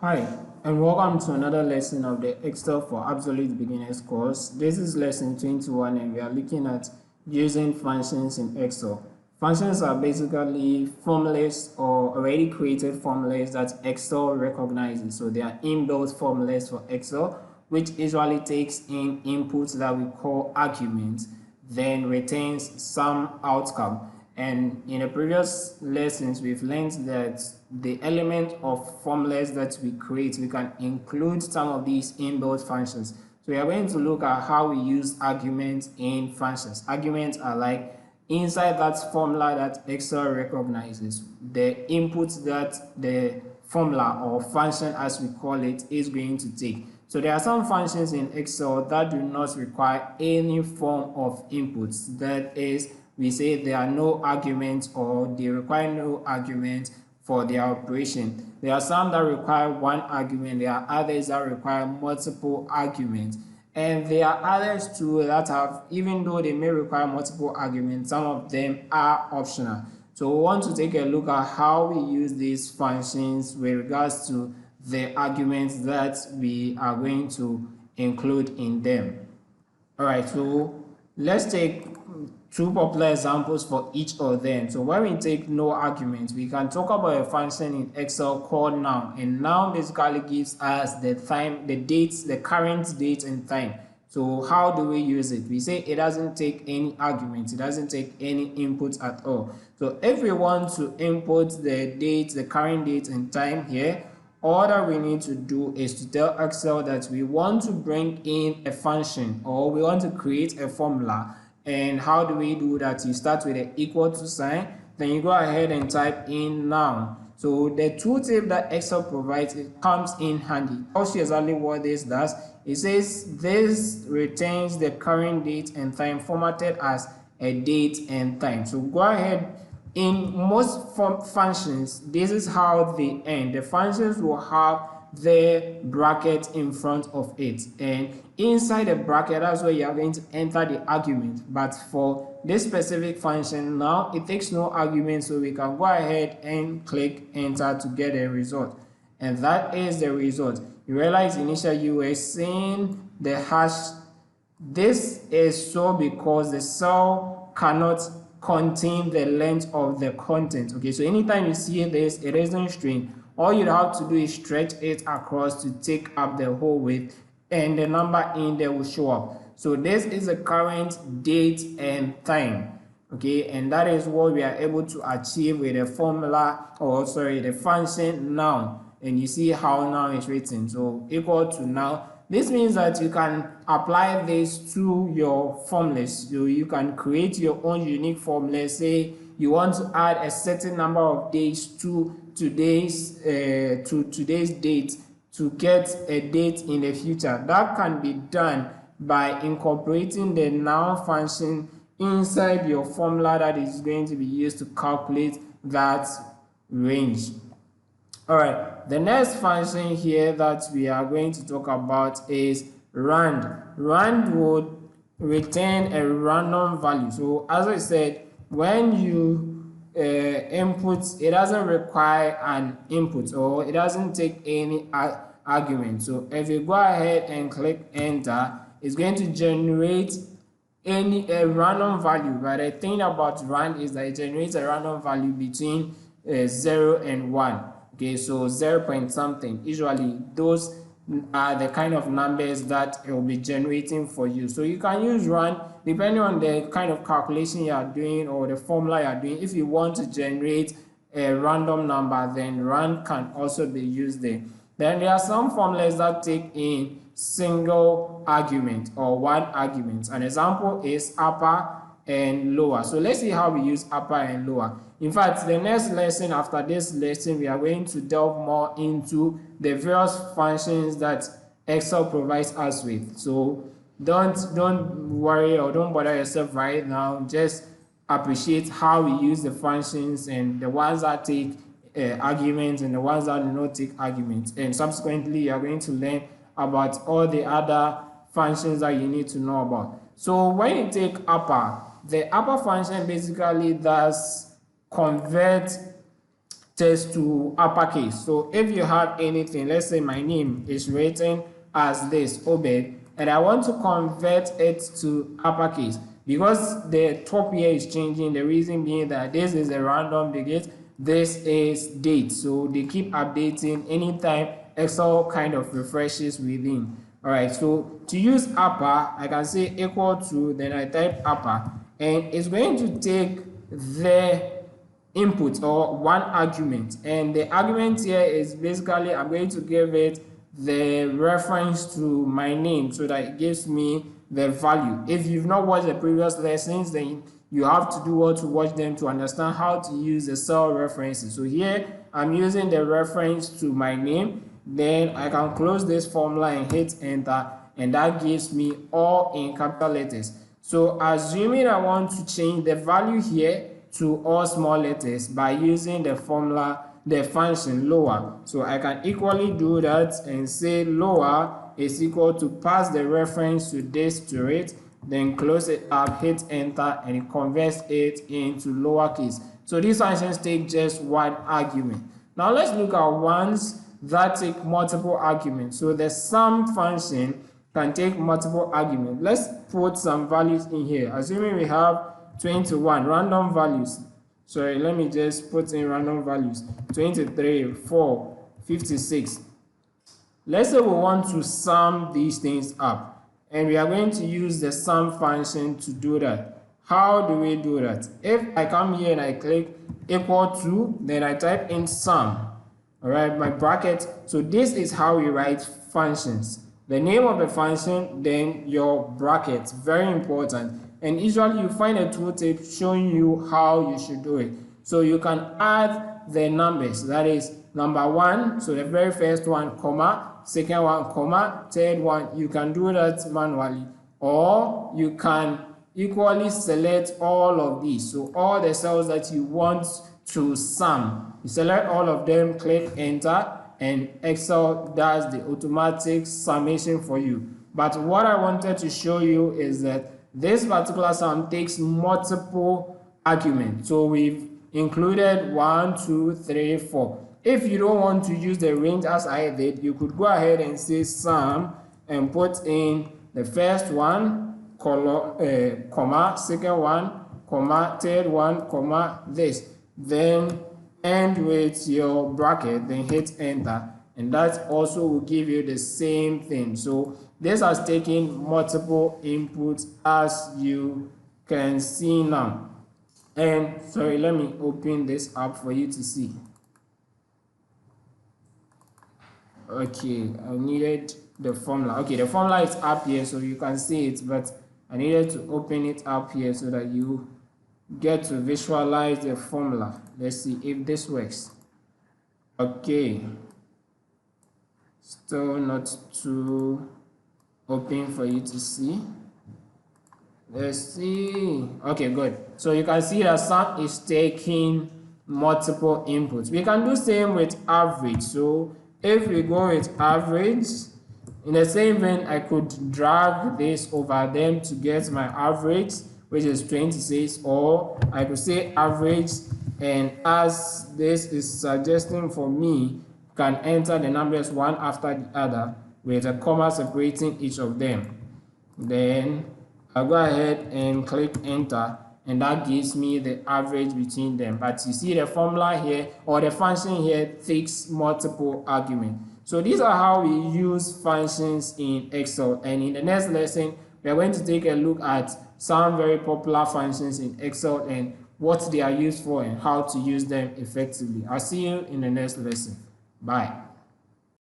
Hi, and welcome to another lesson of the Excel for Absolute Beginners course. This is lesson 21 and we are looking at using functions in Excel. Functions are basically formulas or already created formulas that Excel recognizes. So they are inbuilt formulas for Excel, which usually takes in inputs that we call arguments, then returns some outcome. And in the previous lessons, we've learned that the element of formulas that we create, we can include some of these inbuilt functions. So we are going to look at how we use arguments in functions. Arguments are like inside that formula that Excel recognizes, the inputs that the formula or function as we call it is going to take. So there are some functions in Excel that do not require any form of inputs. That is, we say there are no arguments or they require no argument for their operation. There are some that require one argument, there are others that require multiple arguments. And there are others too that have, even though they may require multiple arguments, some of them are optional. So we want to take a look at how we use these functions with regards to the arguments that we are going to include in them. All right, so let's take two popular examples for each of them. So when we take no arguments, we can talk about a function in Excel called now, and now basically gives us the time, the dates, the current date and time. So how do we use it? We say it doesn't take any arguments, it doesn't take any inputs at all. So if we want to input the date, the current date and time here, all that we need to do is to tell Excel that we want to bring in a function or we want to create a formula. And how do we do that? You start with an equal to sign, then you go ahead and type in now. So the tooltip that Excel provides, it comes in handy. It tells you exactly what this does. It says this retains the current date and time formatted as a date and time. So go ahead. In most functions, this is how they end. The functions will have the bracket in front of it, and inside the bracket, that's where you are going to enter the argument. But for this specific function now, it takes no argument, so we can go ahead and click enter to get a result, and that is the result. You realize initially you were seeing the hash. This is so because the cell cannot contain the length of the content. Okay, so anytime you see this, it isn't string. All you have to do is stretch it across to take up the whole width, and the number in there will show up. So this is the current date and time. Okay, and that is what we are able to achieve with the formula, or sorry, the function now. And you see how now is written. So equal to now. This means that you can apply this to your formulas. So you can create your own unique formula. Say you want to add a certain number of days to today's date to get a date in the future. That can be done by incorporating the now function inside your formula that is going to be used to calculate that range. All right, the next function here that we are going to talk about is rand. Rand would return a random value. So as I said, when you input, it doesn't require an input or it doesn't take any argument. So if you go ahead and click enter, it's going to generate a random value. But the thing about rand is that it generates a random value between 0 and 1. Okay, so 0 point something. Usually those are the kind of numbers that it will be generating for you. So you can use rand depending on the kind of calculation you are doing or the formula you are doing. If you want to generate a random number, then rand can also be used there. Then there are some formulas that take in single argument or one argument. An example is upper and lower. So let's see how we use upper and lower. In fact, the next lesson after this lesson, we are going to delve more into the various functions that Excel provides us with. So don't worry or don't bother yourself right now. Just appreciate how we use the functions and the ones that take arguments and the ones that do not take arguments. And subsequently, you are going to learn about all the other functions that you need to know about. So when you take upper, the upper function basically does convert text to uppercase. So if you have anything, let's say my name is written as this, Obed, and I want to convert it to uppercase, because the top here is changing. The reason being that this is a random digit, this is date, so they keep updating anytime Excel kind of refreshes within. All right, so to use upper, I can say equal to, then I type upper, and it's going to take the input or one argument, and the argument here is basically I'm going to give it the reference to my name so that it gives me the value. If you've not watched the previous lessons, then you have to do what to watch them to understand how to use the cell references. So here I'm using the reference to my name, then I can close this formula and hit enter, and that gives me all in capital letters. So assuming I want to change the value here to all small letters by using the formula, the function lower. So I can equally do that and say lower is equal to pass the reference to this to it, then close it up, hit enter, and it converts it into lowercase. So these functions take just one argument. Now let's look at ones that take multiple arguments. So the sum function can take multiple arguments. Let's put some values in here. Assuming we have 21 random values. Sorry, let me just put in random values. 23, 4, 56. Let's say we want to sum these things up, and we are going to use the sum function to do that. How do we do that? If I come here and I click equal to, then I type in sum, all right, my bracket. So this is how we write functions. The name of the function, then your bracket, very important. And usually you find a tooltip showing you how you should do it. So you can add the numbers, that is number 1, so the very first one, comma, second one, comma, third one. You can do that manually, or you can equally select all of these. So all the cells that you want to sum, you select all of them, click enter, and Excel does the automatic summation for you. But what I wanted to show you is that this particular sum takes multiple arguments. So we've included 1, 2, 3, 4. If you don't want to use the range as I did, you could go ahead and say sum and put in the first one, comma, second one, comma, third one, comma, this. Then end with your bracket, then hit enter, and that also will give you the same thing. So this has taken multiple inputs, as you can see now. And sorry, let me open this up for you to see. Okay, I needed the formula. Okay, the formula is up here so you can see it, but I needed to open it up here so that you get to visualize the formula. Let's see if this works. Okay, still not too open for you to see. Let's see. Okay, good. So you can see that sum is taking multiple inputs. We can do same with average. So if we go with average, in the same vein, I could drag this over them to get my average, which is 26, or I could say average, and as this is suggesting for me, can enter the numbers one after the other with a comma separating each of them. Then I'll go ahead and click enter, and that gives me the average between them. But you see the formula here, or the function here, takes multiple arguments. So these are how we use functions in Excel, and in the next lesson we are going to take a look at some very popular functions in Excel and what they are used for and how to use them effectively. I'll see you in the next lesson. Bye.